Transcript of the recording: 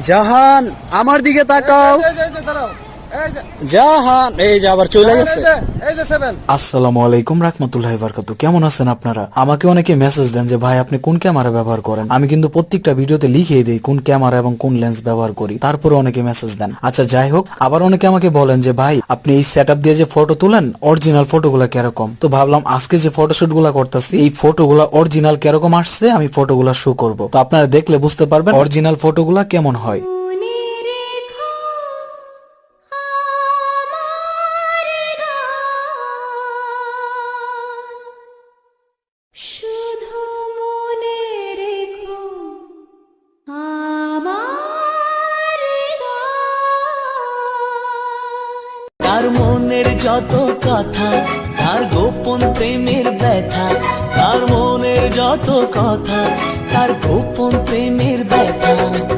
জাহান আমার দিকে তাকাও। জাহান এই যে আবার চলে গেছে। আসসালামু আলাইকুম রাহমাতুল্লাহি ওয়া বারাকাতুহু। কেমন আছেন আপনারা? আমাকে অনেকে মেসেজ দেন যে ভাই আপনি কোন ক্যামেরা ব্যবহার করেন। আমি কিন্তু প্রত্যেকটা ভিডিওতে লিখিয়ে দেই কোন ক্যামেরা এবং কোন লেন্স ব্যবহার করি, তারপরে অনেকে মেসেজ দেন। আচ্ছা যাই হোক, আবার অনেকে আমাকে বলেন যে ভাই আপনি এই সেটআপ দিয়ে যে ফটো তুলেন অরিজিনাল ফটোগুলা কিরকম। তো ভাবলাম আজকে যে ফটোশুট গুলা করতেছি এই ফটোগুলা অরিজিনাল কিরকম আসছে আমি ফটোগুলা শো করব। তো আপনারা দেখলে বুঝতে পারবেন অরিজিনাল ফটোগুলা কেমন হয়। শুধু মনে রেখো আমার গান। তার মনের যত কথা, তার গোপন প্রেমের ব্যথা, তার মনের যত কথা, তার গোপন প্রেমের ব্যথা।